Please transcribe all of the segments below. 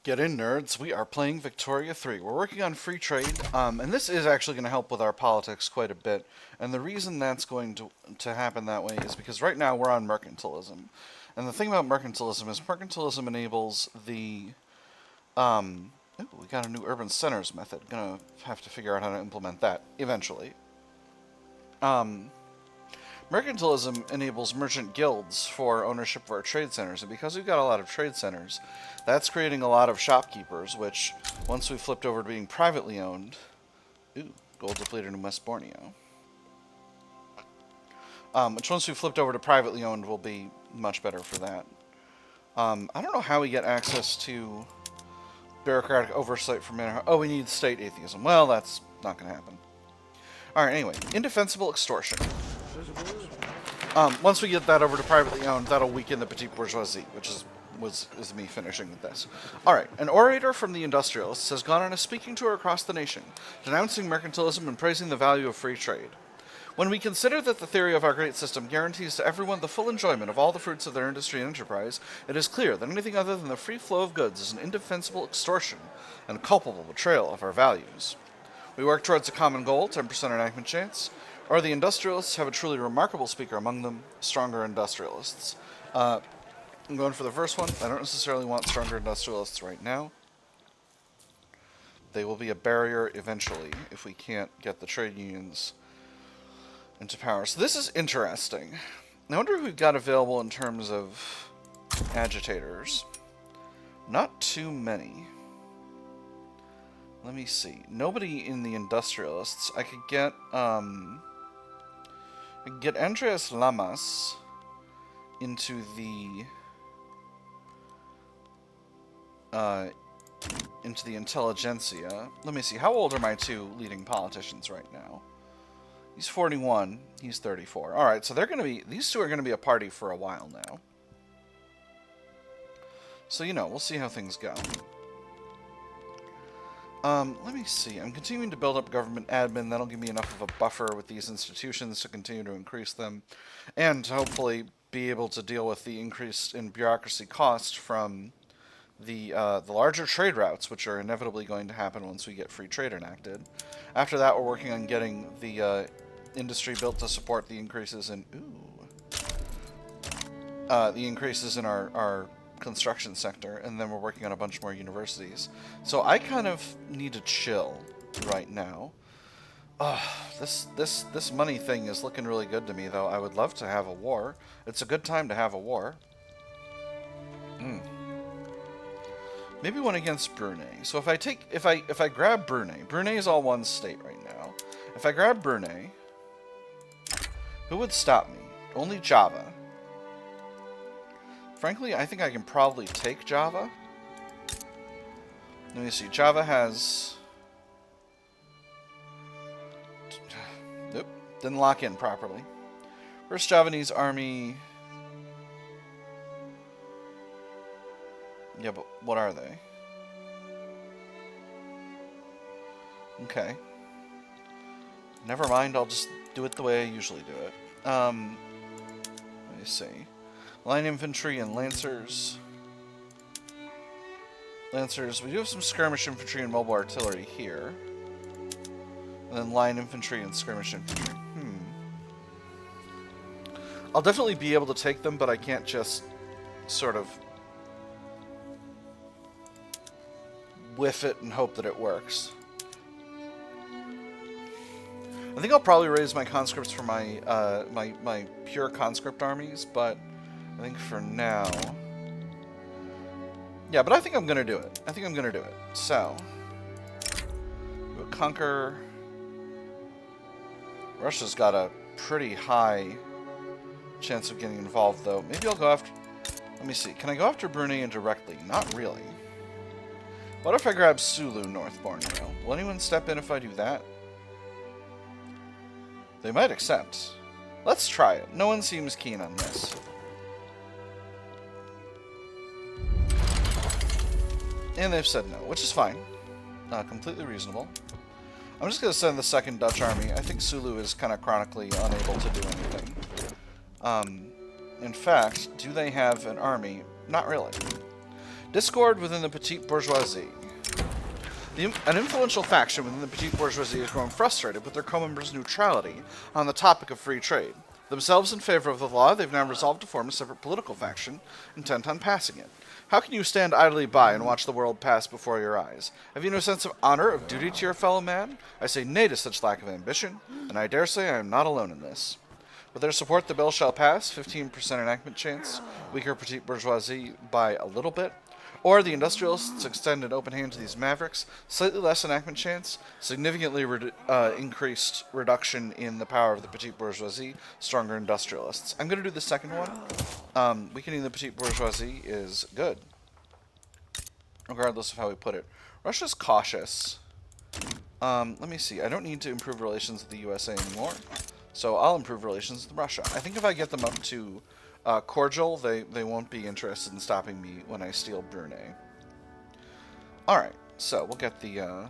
Get in, nerds. We are playing Victoria 3. We're working on free trade, and this is actually going to help with our politics quite a bit. And the reason that's going to happen that way is because right now we're on mercantilism. And the thing about mercantilism is mercantilism enables the... ooh, we got a new urban centers method. Gonna have to figure out how to implement that eventually. Mercantilism enables merchant guilds for ownership of our trade centers, and because we've got a lot of trade centers, that's creating a lot of shopkeepers, which, once we flipped over to being privately owned... Ooh, gold depleted in West Borneo. Which, once we flipped over to privately owned, will be much better for that. I don't know how we get access to bureaucratic oversight from... Oh, we need state atheism. Well, that's not going to happen. Alright, anyway. Indefensible extortion. Once we get that over to privately owned, that'll weaken the Petite Bourgeoisie, which is me finishing with this. Alright, an orator from the Industrialists has gone on a speaking tour across the nation, denouncing mercantilism and praising the value of free trade. When we consider that the theory of our great system guarantees to everyone the full enjoyment of all the fruits of their industry and enterprise, it is clear that anything other than the free flow of goods is an indefensible extortion and a culpable betrayal of our values. We work towards a common goal, 10% enactment chance, or the Industrialists have a truly remarkable speaker among them, stronger Industrialists. I'm going for the first one. I don't necessarily want stronger Industrialists right now. They will be a barrier eventually if we can't get the trade unions into power. So this is interesting. I wonder who we've got available in terms of agitators. Not too many. Let me see. Nobody in the Industrialists. I could get Andreas Lamas into the Intelligentsia. Let me see. How old are my two leading politicians right now? He's 41. He's 34. All right, so these two are going to be a party for a while now. So, we'll see how things go. Let me see. I'm continuing to build up government admin. That'll give me enough of a buffer with these institutions to continue to increase them, and to hopefully be able to deal with the increase in bureaucracy cost from the larger trade routes, which are inevitably going to happen once we get free trade enacted. After that, we're working on getting the industry built to support the increases in our construction sector, and then we're working on a bunch more universities. So I kind of need to chill right now. This money thing is looking really good to me, though. I would love to have a war. It's a good time to have a war. Maybe one against Brunei. So if I grab Brunei, Brunei is all one state right now. If I grab Brunei, who would stop me? Only Java. Frankly, I think I can probably take Java. Let me see. Java has... Nope. Didn't lock in properly. First Javanese army... Yeah, but what are they? Okay. Never mind, I'll just do it the way I usually do it. Let me see. Line infantry and lancers. Lancers, we do have some skirmish infantry and mobile artillery here. And then line infantry and skirmish infantry. I'll definitely be able to take them, but I can't just sort of whiff it and hope that it works. I think I'll probably raise my conscripts for my my pure conscript armies, but I think for now... Yeah, but I think I'm going to do it. I think I'm going to do it. So, we'll conquer... Russia's got a pretty high chance of getting involved, though. Maybe I'll go after... Let me see. Can I go after Brunei indirectly? Not really. What if I grab Sulu, North Borneo? Will anyone step in if I do that? They might accept. Let's try it. No one seems keen on this. And they've said no, which is fine. Completely reasonable. I'm just going to send the second Dutch army. I think Sulu is kind of chronically unable to do anything. In fact, do they have an army? Not really. Discord within the Petite Bourgeoisie. An influential faction within the Petite Bourgeoisie is growing frustrated with their co-members' neutrality on the topic of free trade. Themselves in favor of the law, they've now resolved to form a separate political faction, intent on passing it. How can you stand idly by and watch the world pass before your eyes? Have you no sense of honor, of duty to your fellow man? I say nay to such lack of ambition, and I dare say I am not alone in this. With their support, the bill shall pass, 15% enactment chance, weaker Petite Bourgeoisie by a little bit. Or the Industrialists extend an open hand to these mavericks, slightly less enactment chance, significantly increased reduction in the power of the Petite Bourgeoisie, stronger Industrialists. I'm going to do the second one. Weakening the Petite Bourgeoisie is good, regardless of how we put it. Russia's cautious. Let me see. I don't need to improve relations with the USA anymore, so I'll improve relations with Russia. I think if I get them up to cordial, they won't be interested in stopping me when I steal Brunei. Alright, so we'll get the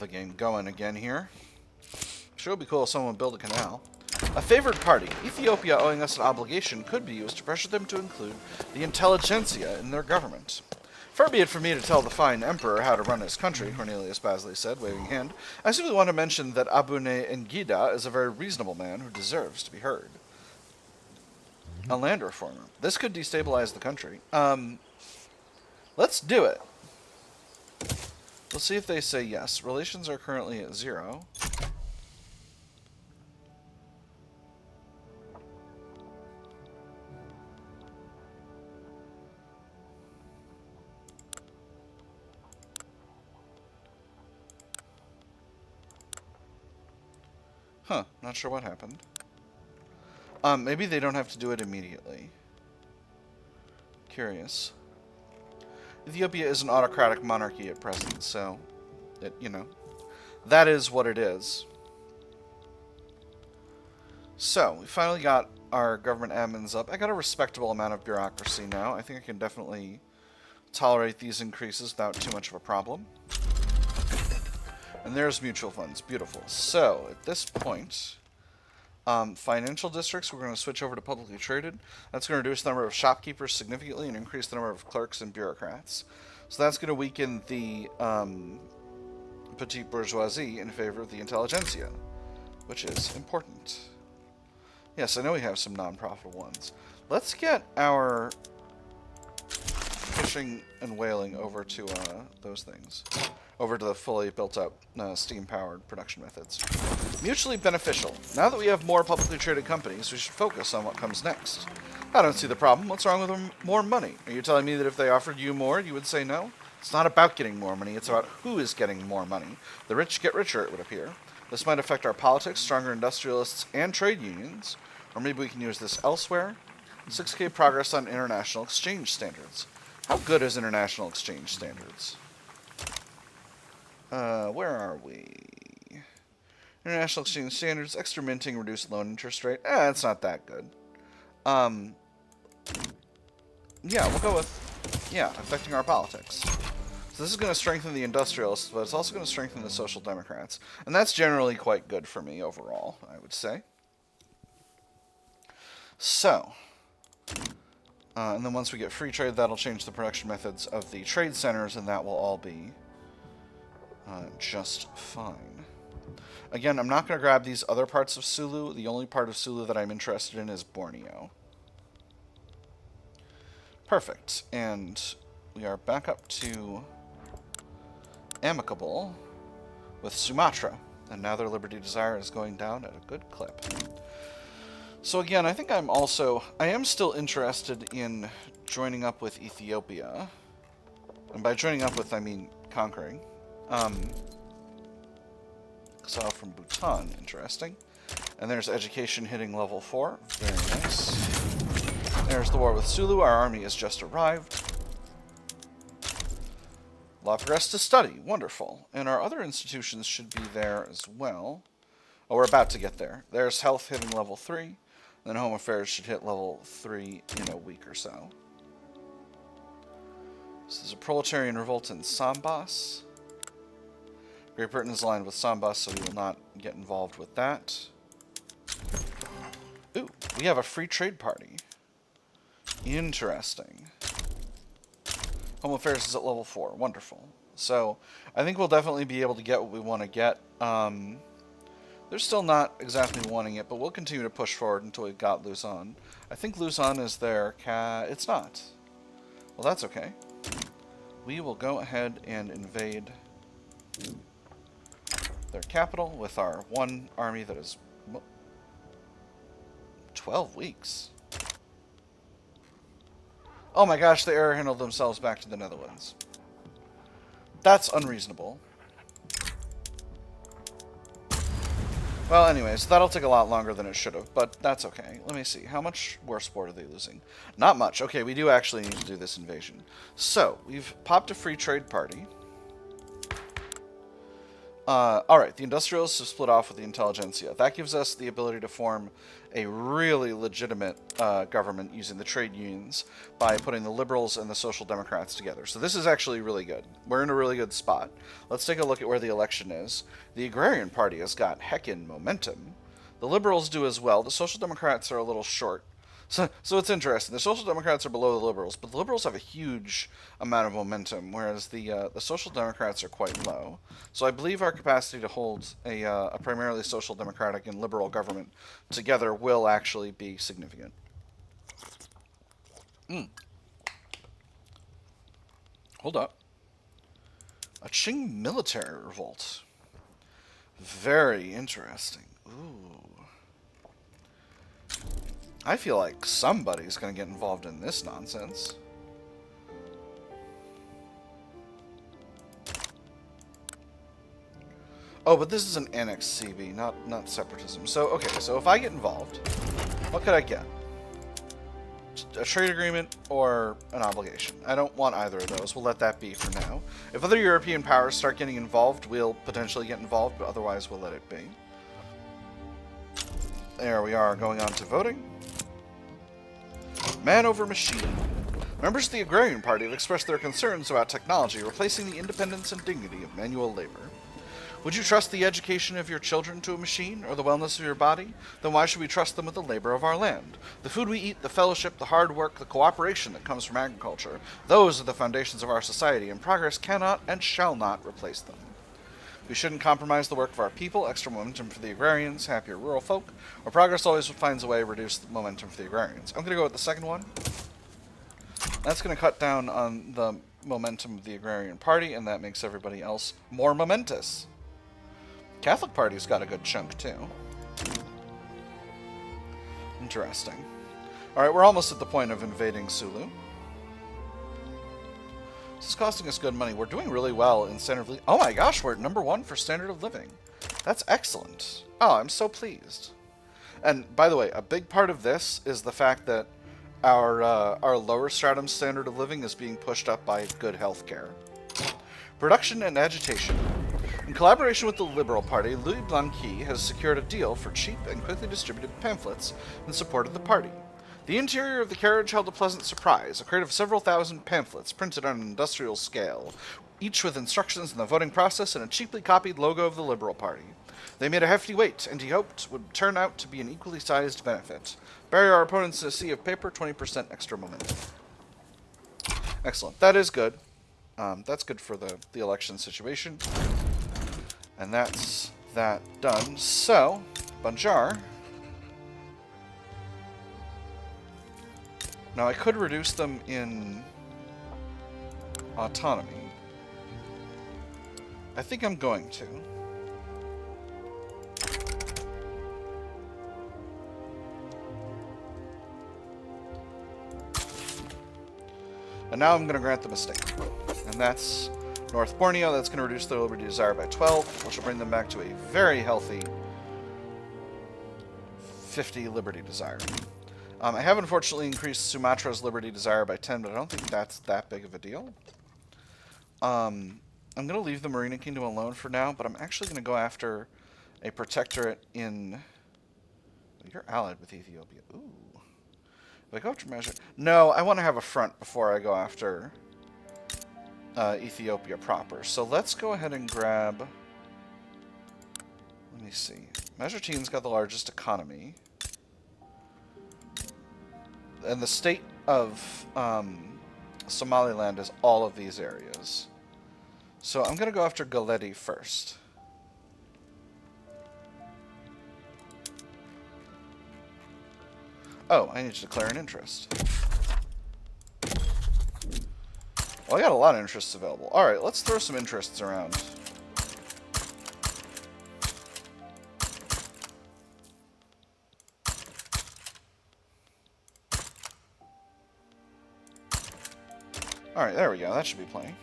game going again here. Sure would be cool if someone would build a canal. A favored party, Ethiopia owing us an obligation, could be used to pressure them to include the Intelligentsia in their government. Far be it from me to tell the fine emperor how to run his country, Cornelius Bozley said, waving a hand. I simply want to mention that Abune Ngida is a very reasonable man who deserves to be heard. A land reformer. This could destabilize the country. Let's do it. Let's see if they say yes. Relations are currently at 0. Huh, not sure what happened. Maybe they don't have to do it immediately. Curious. Ethiopia is an autocratic monarchy at present, so, that is what it is. So, we finally got our government admins up. I got a respectable amount of bureaucracy now. I think I can definitely tolerate these increases without too much of a problem. And there's mutual funds. Beautiful. So, at this point, financial districts, we're going to switch over to publicly traded. That's going to reduce the number of shopkeepers significantly and increase the number of clerks and bureaucrats. So that's going to weaken the Petite Bourgeoisie in favor of the Intelligentsia, which is important. Yes, I know we have some non-profitable ones. Let's get our fishing and whaling over to those things. Over to the fully built-up steam-powered production methods. Mutually beneficial. Now that we have more publicly traded companies, we should focus on what comes next. I don't see the problem. What's wrong with more money? Are you telling me that if they offered you more, you would say no? It's not about getting more money. It's about who is getting more money. The rich get richer, it would appear. This might affect our politics, stronger industrialists, and trade unions. Or maybe we can use this elsewhere. 6K progress on international exchange standards. How good is international exchange standards? Where are we? International exchange standards, extra minting, reduced loan interest rate. It's not that good. Yeah, we'll go with, affecting our politics. So this is going to strengthen the industrialists, but it's also going to strengthen the social democrats. And that's generally quite good for me overall, I would say. So, and then once we get free trade, that'll change the production methods of the trade centers, and that will all be just fine. Again, I'm not going to grab these other parts of Sulu. The only part of Sulu that I'm interested in is Borneo. Perfect. And we are back up to amicable with Sumatra. And now their liberty desire is going down at a good clip. So again, I think I am still interested in joining up with Ethiopia. And by joining up with, I mean conquering. Exile from Bhutan, interesting. And there's education hitting level 4, very nice. There's the war with Sulu, our army has just arrived. Law progressed to study, wonderful. And our other institutions should be there as well. Oh, we're about to get there. There's health hitting level 3, and then home affairs should hit level 3 in a week or so. This is a proletarian revolt in Sambas. Great Britain is aligned with Sambas, so we will not get involved with that. Ooh, we have a free trade party. Interesting. Home Affairs is at level 4. Wonderful. So I think we'll definitely be able to get what we want to get. They're still not exactly wanting it, but we'll continue to push forward until we've got Luzon. I think Luzon is their It's not. Well, that's okay. We will go ahead and invade their capital with our one army that is 12 weeks. Oh my gosh, they air handled themselves back to the Netherlands. That's unreasonable. Well, anyways, that'll take a lot longer than it should have, but that's okay. Let me see. How much war support are they losing? Not much. Okay, we do actually need to do this invasion. So, we've popped a free trade party. Alright, the Industrialists have split off with the Intelligentsia. That gives us the ability to form a really legitimate government using the trade unions by putting the Liberals and the Social Democrats together. So this is actually really good. We're in a really good spot. Let's take a look at where the election is. The Agrarian Party has got heckin' momentum. The Liberals do as well. The Social Democrats are a little short. So it's interesting. The Social Democrats are below the Liberals, but the Liberals have a huge amount of momentum, whereas the Social Democrats are quite low. So I believe our capacity to hold a primarily Social Democratic and Liberal government together will actually be significant. Hold up. A Qing military revolt. Very interesting. Ooh. I feel like somebody's going to get involved in this nonsense. Oh, but this is an annexed CB, not separatism. So, okay, so if I get involved, what could I get? A trade agreement or an obligation. I don't want either of those. We'll let that be for now. If other European powers start getting involved, we'll potentially get involved, but otherwise we'll let it be. There we are, going on to voting. Man over machine. Members of the Agrarian Party have expressed their concerns about technology replacing the independence and dignity of manual labor. Would you trust the education of your children to a machine, or the wellness of your body? Then why should we trust them with the labor of our land? The food we eat, the fellowship, the hard work, the cooperation that comes from agriculture, those are the foundations of our society, and progress cannot and shall not replace them. We shouldn't compromise the work of our people, extra momentum for the agrarians, happier rural folk, or progress always finds a way to reduce the momentum for the agrarians. I'm going to go with the second one. That's going to cut down on the momentum of the Agrarian Party, and that makes everybody else more momentous. Catholic Party's got a good chunk, too. Interesting. Alright, we're almost at the point of invading Sulu. This is costing us good money. We're doing really well in standard of living. Oh my gosh, we're at #1 for standard of living. That's excellent. Oh, I'm so pleased. And by the way, a big part of this is the fact that our lower stratum standard of living is being pushed up by good health care. Production and agitation. In collaboration with the Liberal Party, Louis Blanqui has secured a deal for cheap and quickly distributed pamphlets in support of the party. The interior of the carriage held a pleasant surprise, a crate of several thousand pamphlets printed on an industrial scale, each with instructions on the voting process and a cheaply copied logo of the Liberal Party. They made a hefty weight, and he hoped would turn out to be an equally sized benefit. Bury our opponents in a sea of paper, 20% extra momentum. Excellent. That is good. That's good for the election situation. And that's that done. So, Banjar. Now, I could reduce them in autonomy. I think I'm going to. And now I'm going to grant them a state. And that's North Borneo. That's going to reduce their liberty desire by 12, which will bring them back to a very healthy 50 liberty desire. I have unfortunately increased Sumatra's liberty desire by 10, but I don't think that's that big of a deal. I'm going to leave the Marina Kingdom alone for now, but I'm actually going to go after a protectorate in... You're allied with Ethiopia. Ooh. If I go after measure... No, I want to have a front before I go after Ethiopia proper. So let's go ahead and grab... Let me see. Measure Teen's got the largest economy. And the state of Somaliland is all of these areas. So I'm going to go after Galeti first. Oh, I need to declare an interest. Well, I got a lot of interests available. Alright, let's throw some interests around. Alright, there we go. That should be plenty.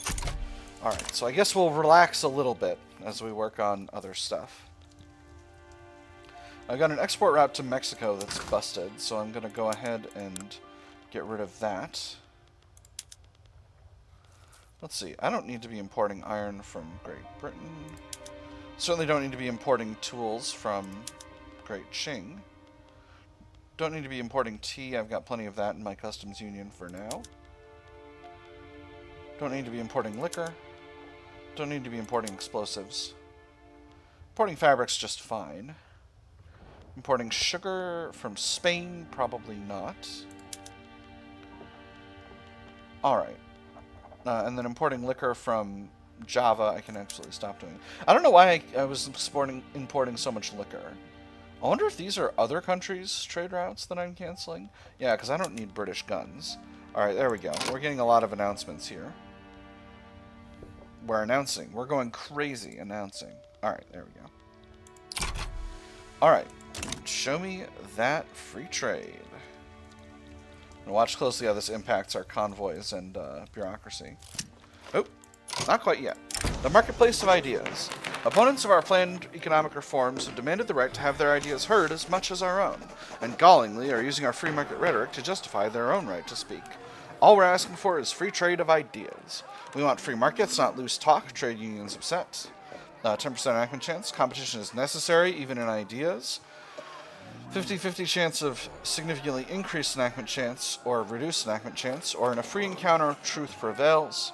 Alright, so I guess we'll relax a little bit as we work on other stuff. I got an export route to Mexico that's busted, so I'm going to go ahead and get rid of that. Let's see, I don't need to be importing iron from Great Britain. Certainly don't need to be importing tools from Great Qing. Don't need to be importing tea, I've got plenty of that in my customs union for now. Don't need to be importing liquor. Don't need to be importing explosives. Importing fabric's just fine. Importing sugar from Spain, probably not. Alright. And then importing liquor from Java, I can absolutely stop doing. I don't know why I was importing so much liquor. I wonder if these are other countries' trade routes that I'm canceling? Yeah, because I don't need British guns. Alright, there we go. We're getting a lot of announcements here. We're announcing. We're going crazy announcing. Alright, there we go. Alright. Show me that free trade. And watch closely how this impacts our convoys and bureaucracy. Oh, not quite yet. The marketplace of ideas. Opponents of our planned economic reforms have demanded the right to have their ideas heard as much as our own, and gallingly are using our free market rhetoric to justify their own right to speak. All we're asking for is free trade of ideas. We want free markets, not loose talk. Trade unions upset. 10% enactment chance. Competition is necessary, even in ideas. 50-50 chance of significantly increased enactment chance or reduced enactment chance, or in a free encounter, truth prevails.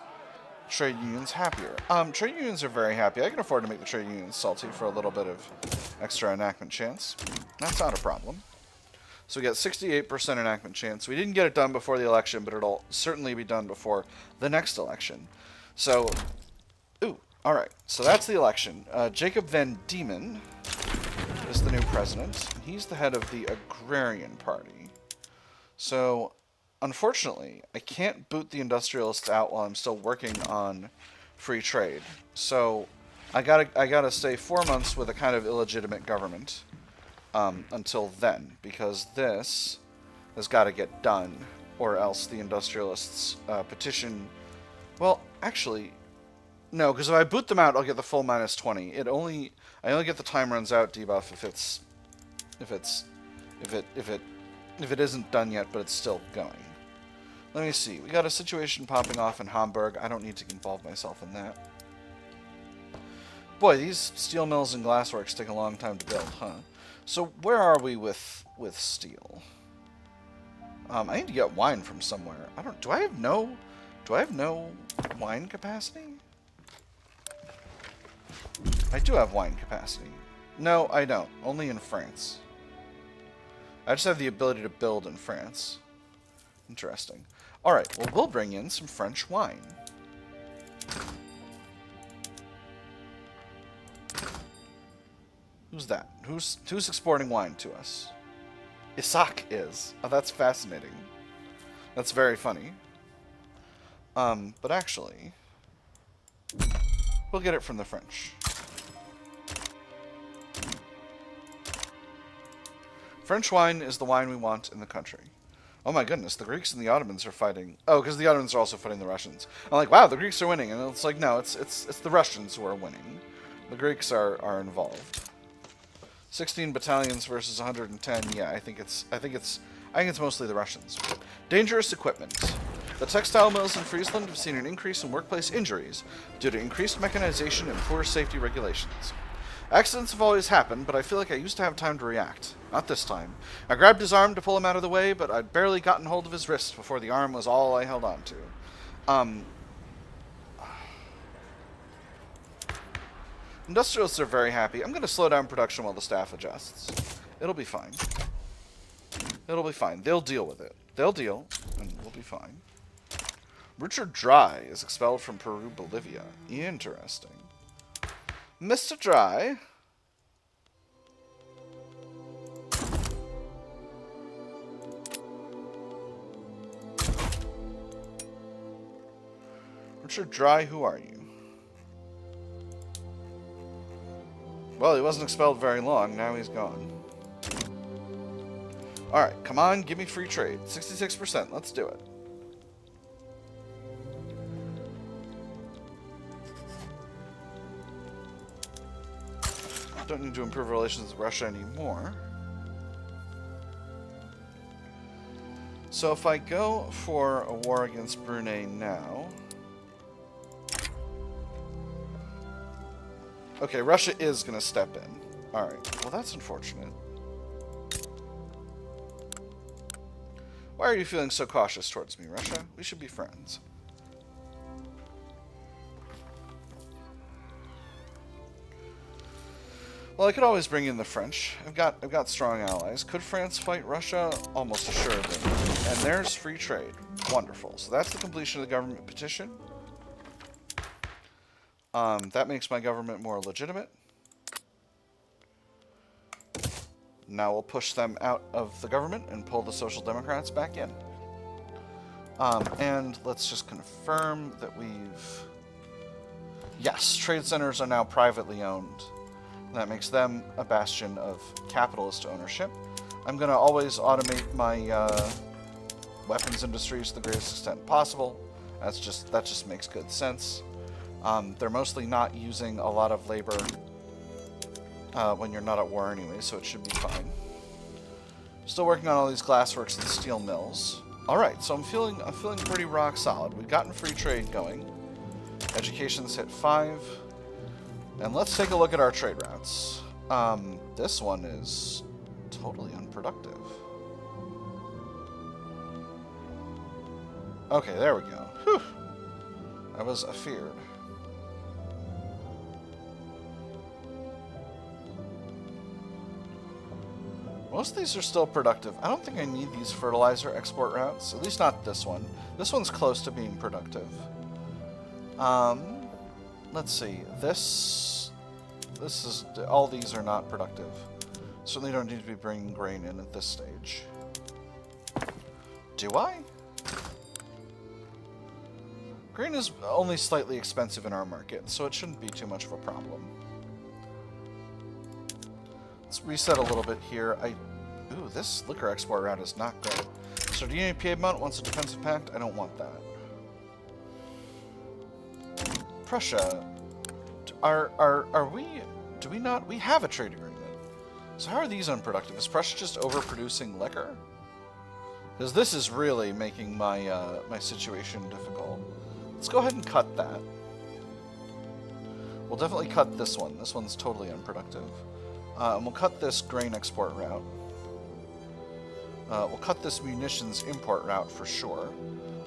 Trade unions happier. Trade unions are very happy. I can afford to make the trade unions salty for a little bit of extra enactment chance. That's not a problem. So we got 68% enactment chance. We didn't get it done before the election, but it'll certainly be done before the next election. So, alright. So that's the election. Jacob van Diemen is the new president. He's the head of the Agrarian Party. So, unfortunately, I can't boot the Industrialists out while I'm still working on free trade. So, I gotta stay 4 months with a kind of illegitimate government until then, because this has got to get done, or else the Industrialists petition. Well, actually, no, because if I boot them out, I'll get the full -20. I only get the time runs out debuff if it isn't done yet, but it's still going. Let me see. We got a situation popping off in Hamburg. I don't need to involve myself in that. Boy, these steel mills and glassworks take a long time to build, huh? So where are we with steel? I need to get wine from somewhere. Do I have no wine capacity? I do have wine capacity. No, I don't. Only in France. I just have the ability to build in France. Interesting. Alright, well, we'll bring in some French wine. Who's that? Who's exporting wine to us? Isaac is. Oh, that's fascinating. That's very funny. But actually, we'll get it from the French. French wine is the wine we want in the country. Oh my goodness, the Greeks and the Ottomans are fighting. Oh, because the Ottomans are also fighting the Russians. I'm like, wow, the Greeks are winning. And it's like, no, it's the Russians who are winning. The Greeks are involved. 16 battalions versus 110. Yeah, I think it's mostly the Russians. Dangerous equipment. The textile mills in Friesland have seen an increase in workplace injuries due to increased mechanization and poor safety regulations. Accidents have always happened, but I feel like I used to have time to react. Not this time. I grabbed his arm to pull him out of the way, but I'd barely gotten hold of his wrist before the arm was all I held on to. Industrialists are very happy. I'm going to slow down production while the staff adjusts. It'll be fine. It'll be fine. They'll deal with it. They'll deal, and we'll be fine. Richard Dry is expelled from Peru, Bolivia. Interesting. Mr. Dry. Richard Dry, who are you? Well, he wasn't expelled very long. Now he's gone. Alright, come on, give me free trade. 66%, let's do it. Don't need to improve relations with Russia anymore. So if I go for a war against Brunei now... Okay, Russia is going to step in. Alright, well that's unfortunate. Why are you feeling so cautious towards me, Russia? We should be friends. Well, I could always bring in the French. I've got strong allies. Could France fight Russia? Almost assuredly. And there's free trade. Wonderful. So that's the completion of the government petition. That makes my government more legitimate. Now we'll push them out of the government and pull the Social Democrats back in. And let's just confirm that we've... Yes, trade centers are now privately owned. That makes them a bastion of capitalist ownership. I'm going to always automate my weapons industries to the greatest extent possible. That just makes good sense. They're mostly not using a lot of labor when you're not at war anyway, so it should be fine. Still working on all these glassworks and steel mills. All right, so I'm feeling pretty rock solid. We've gotten free trade going. Education's hit 5. And let's take a look at our trade routes. This one is totally unproductive. Okay, there we go. Whew. I was afeared. Most of these are still productive. I don't think I need these fertilizer export routes. At least not this one. This one's close to being productive. Let's see. This is... All these are not productive. Certainly don't need to be bringing grain in at this stage. Do I? Grain is only slightly expensive in our market, so it shouldn't be too much of a problem. Let's reset a little bit here. Ooh, this liquor export route is not good. Sardinia Piedmont wants a defensive pact. I don't want that. Prussia. Are we... Do we not... We have a trade agreement. So how are these unproductive? Is Prussia just overproducing liquor? Because this is really making my my situation difficult. Let's go ahead and cut that. We'll definitely cut this one. This one's totally unproductive. And we'll cut this grain export route. We'll cut this munitions import route for sure.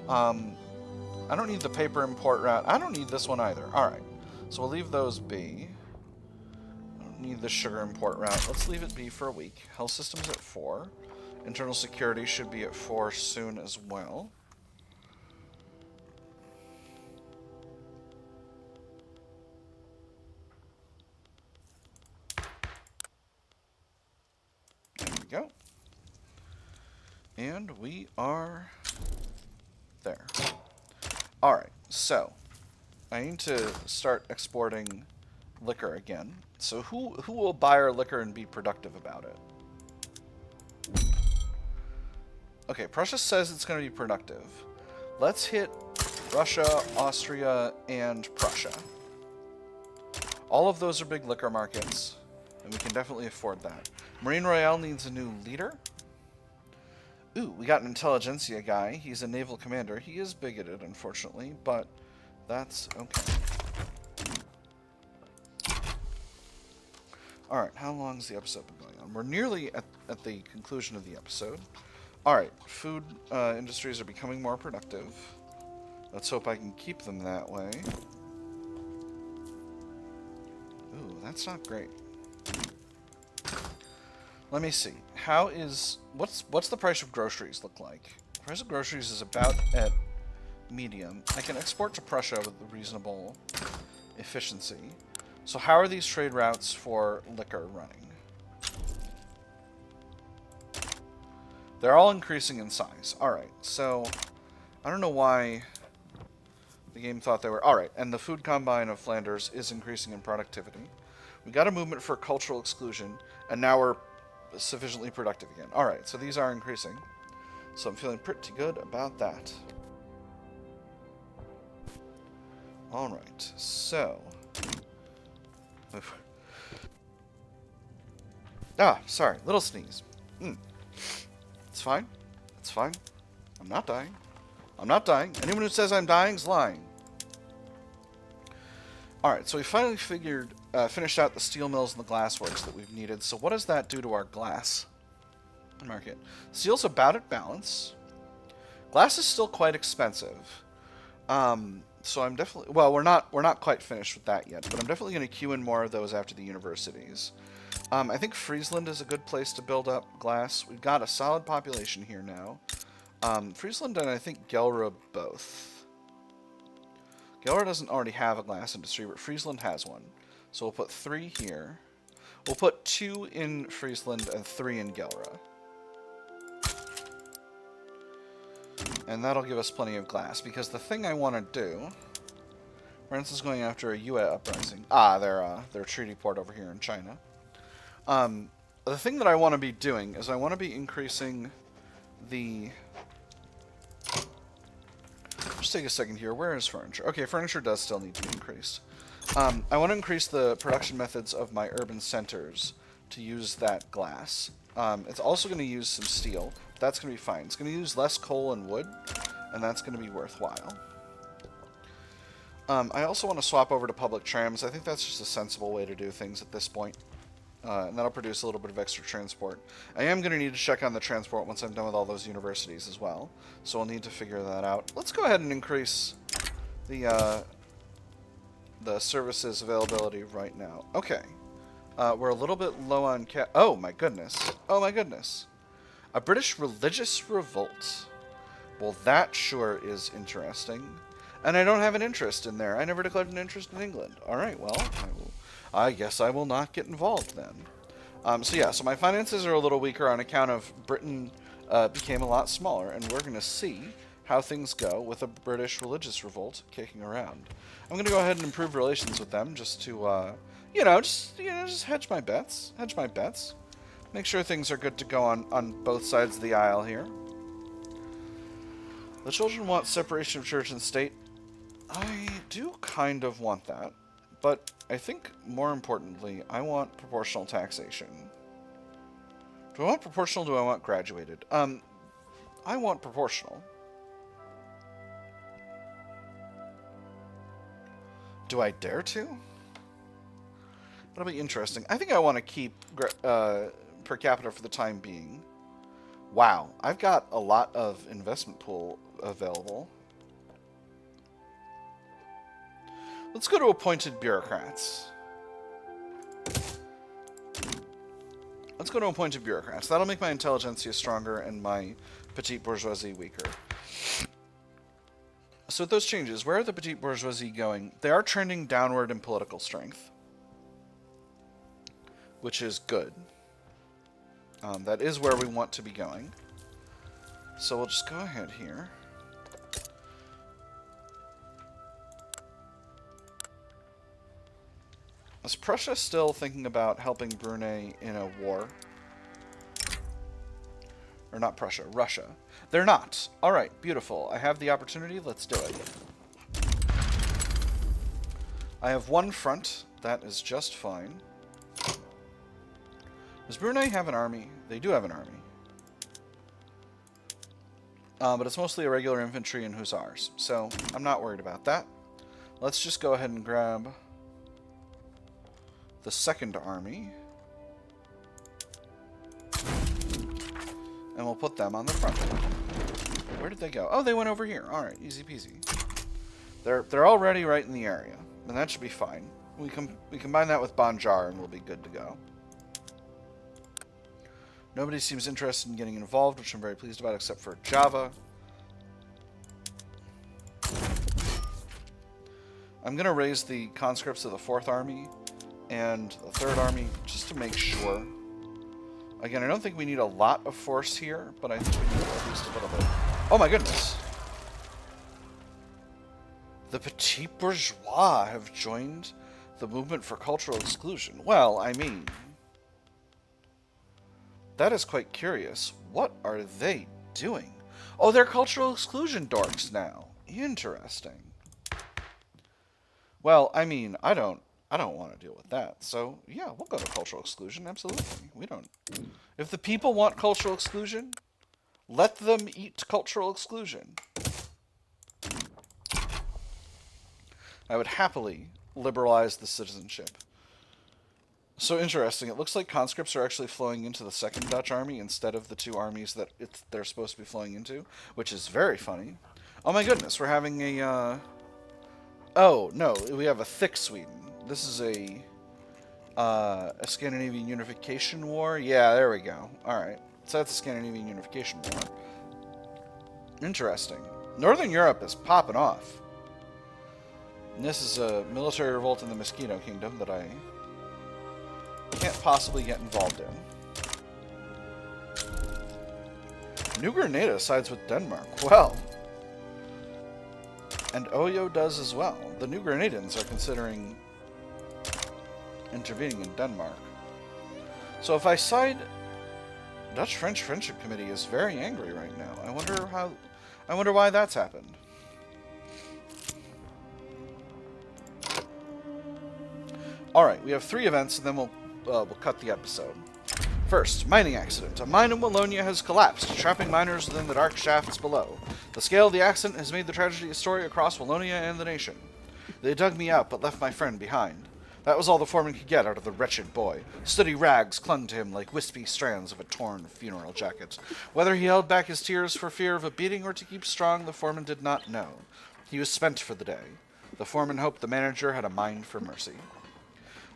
I don't need the paper import route. I don't need this one either. Alright. So we'll leave those be. I don't need the sugar import route. Let's leave it be for a week. Health systems at 4. Internal security should be at 4 soon as well. There we go. And we are there. Alright, so I need to start exporting liquor again. So who will buy our liquor and be productive about it? Okay, Prussia says it's going to be productive. Let's hit Russia, Austria, and Prussia. All of those are big liquor markets, and we can definitely afford that. Marine Royale needs a new leader. Ooh, we got an Intelligentsia guy. He's a naval commander. He is bigoted, unfortunately, but that's okay. Alright, how long's the episode been going on? We're nearly at the conclusion of the episode. Alright, food industries are becoming more productive. Let's hope I can keep them that way. Ooh, that's not great. Let me see. How is... What's the price of groceries look like? The price of groceries is about at medium. I can export to Prussia with reasonable efficiency. So how are these trade routes for liquor running? They're all increasing in size. Alright, so I don't know why the game thought they were... Alright, and the food combine of Flanders is increasing in productivity. We got a movement for cultural exclusion, and now we're sufficiently productive again. Alright, so these are increasing. So I'm feeling pretty good about that. Alright, so... sorry, little sneeze. It's fine. It's fine. I'm not dying. I'm not dying. Anyone who says I'm dying is lying. Alright, so we finally finished out the steel mills and the glass works that we've needed. So what does that do to our glass market? Steel's about at balance. Glass is still quite expensive. So I'm definitely... Well, we're not quite finished with that yet, but I'm definitely going to queue in more of those after the universities. I think Friesland is a good place to build up glass. We've got a solid population here now. Friesland and I think Gelre both. Gelre doesn't already have a glass industry, but Friesland has one. So we'll put 3 here. We'll put 2 in Friesland and 3 in Gelre. And that'll give us plenty of glass, because the thing I want to do... France is going after a Yue uprising. Their treaty port over here in China. The thing that I want to be doing is I want to be increasing the... Just take a second here. Where is furniture? Okay, furniture does still need to be increased. I want to increase the production methods of my urban centers to use that glass. It's also going to use some steel. That's going to be fine. It's going to use less coal and wood, and that's going to be worthwhile. I also want to swap over to public trams. I think that's just a sensible way to do things at this point. And that'll produce a little bit of extra transport. I am going to need to check on the transport once I'm done with all those universities as well. So we'll need to figure that out. Let's go ahead and increase the services availability right now. Okay. We're a little bit low on oh my goodness. Oh my goodness. A British religious revolt. Well, that sure is interesting. And I don't have an interest in there. I never declared an interest in England. Alright, well, I guess I will not get involved then. So my finances are a little weaker on account of Britain became a lot smaller, and we're going to see how things go with a British religious revolt kicking around. I'm going to go ahead and improve relations with them just to, just hedge my bets. Hedge my bets. Make sure things are good to go on both sides of the aisle here. The children want separation of church and state. I do kind of want that. But I think, more importantly, I want proportional taxation. Do I want proportional or do I want graduated? I want proportional. Do I dare to? That'll be interesting. I think I want to keep per capita for the time being. Wow, I've got a lot of investment pool available. Let's go to Appointed Bureaucrats. Let's go to Appointed Bureaucrats. That'll make my Intelligentsia stronger and my Petite Bourgeoisie weaker. So with those changes, where are the Petite Bourgeoisie going? They are trending downward in political strength, which is good. That is where we want to be going. So we'll just go ahead here. Is Prussia still thinking about helping Brunei in a war? Or not Prussia, Russia. They're not. Alright, beautiful. I have the opportunity. Let's do it. I have one front. That is just fine. Does Brunei have an army? They do have an army. But it's mostly irregular infantry and hussars. So I'm not worried about that. Let's just go ahead and grab the second army. And we'll put them on the front. Where did they go? Oh, they went over here. Alright, easy peasy. They're already right in the area. And that should be fine. We combine that with Banjar and we'll be good to go. Nobody seems interested in getting involved, which I'm very pleased about, except for Java. I'm going to raise the conscripts of the 4th Army and the 3rd Army just to make sure. Again, I don't think we need a lot of force here, but I think we need at least a little bit. Oh my goodness! The Petite Bourgeois have joined the movement for cultural exclusion. Well, I mean, that is quite curious. What are they doing? Oh, they're cultural exclusion dorks now. Interesting. Well, I mean, I don't want to deal with that. So, yeah, we'll go to cultural exclusion, absolutely. We don't. If the people want cultural exclusion, let them eat cultural exclusion. I would happily liberalize the citizenship. So interesting. It looks like conscripts are actually flowing into the 2nd Dutch army instead of the 2 armies that they're supposed to be flowing into, which is very funny. Oh my goodness, we're having a... Oh, no, we have a thick Sweden. This is a Scandinavian unification war. Yeah, there we go. Alright, so that's a Scandinavian unification war. Interesting. Northern Europe is popping off. And this is a military revolt in the Mosquito Kingdom that I can't possibly get involved in. New Grenada sides with Denmark. Well. And Oyo does as well. The New Grenadans are considering intervening in Denmark. So if I side... Dutch-French Friendship Committee is very angry right now. I wonder why that's happened. Alright, we have 3 events, and then we'll cut the episode. First, mining accident. A mine in Wallonia has collapsed, trapping miners within the dark shafts below. The scale of the accident has made the tragedy a story across Wallonia and the nation. They dug me out, but left my friend behind. That was all the foreman could get out of the wretched boy. Sooty rags clung to him like wispy strands of a torn funeral jacket. Whether he held back his tears for fear of a beating or to keep strong, the foreman did not know. He was spent for the day. The foreman hoped the manager had a mind for mercy.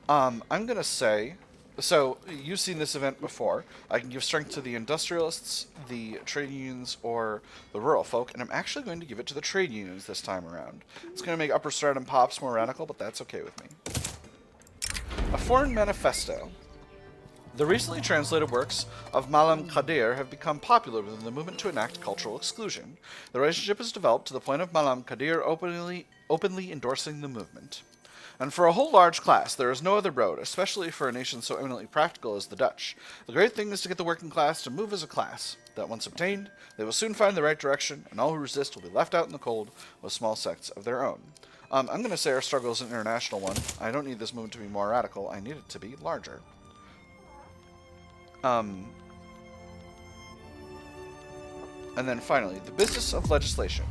I'm going to say... So, you've seen this event before. I can give strength to the industrialists, the trade unions, or the rural folk, and I'm actually going to give it to the trade unions this time around. It's going to make upper stratum pops more radical, but that's okay with me. A foreign manifesto. The recently translated works of Malam Kadir have become popular within the movement to enact cultural exclusion. The relationship has developed to the point of Malam Kadir openly endorsing the movement. And for a whole large class, there is no other road, especially for a nation so eminently practical as the Dutch. The great thing is to get the working class to move as a class. That once obtained, they will soon find the right direction, and all who resist will be left out in the cold with small sects of their own. I'm going to say our struggle is an international one. I don't need this movement to be more radical. I need it to be larger. And then finally, the business of legislation.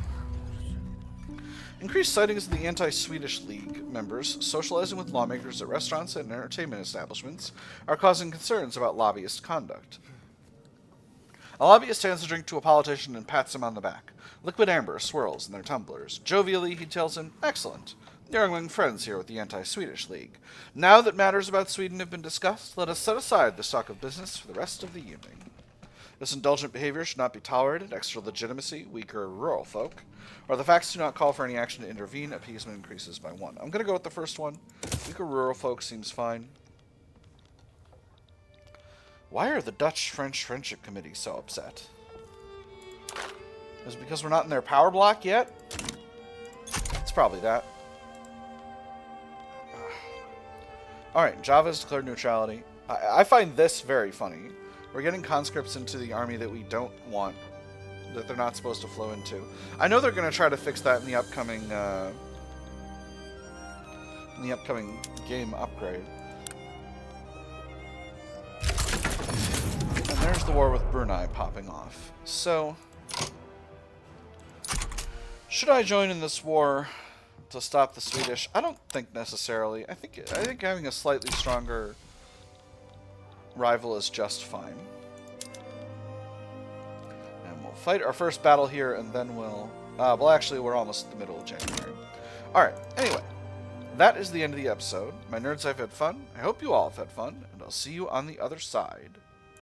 Increased sightings of the anti-Swedish League members socializing with lawmakers at restaurants and entertainment establishments are causing concerns about lobbyist conduct. A lobbyist hands a drink to a politician and pats him on the back. Liquid amber swirls in their tumblers. Jovially, he tells him, "Excellent. You're among friends here with the anti-Swedish League. Now that matters about Sweden have been discussed, let us set aside this talk of business for the rest of the evening." This indulgent behavior should not be tolerated. Extra legitimacy, weaker rural folk, or the facts do not call for any action to intervene. Appeasement increases by 1. I'm going to go with the first one. Weaker rural folk seems fine. Why are the Dutch-French Friendship Committee so upset? Is it because we're not in their power block yet? It's probably that. Alright, Java has declared neutrality. I find this very funny. We're getting conscripts into the army that we don't want, that they're not supposed to flow into. I know they're going to try to fix that in the upcoming game upgrade. And there's the war with Brunei popping off. So, should I join in this war to stop the Swedish? I don't think necessarily. I think having a slightly stronger rival is just fine. And we'll fight our first battle here, and then we'll... well, actually, we're almost at the middle of January. Alright, anyway. That is the end of the episode. My nerds, I've had fun. I hope you all have had fun, and I'll see you on the other side.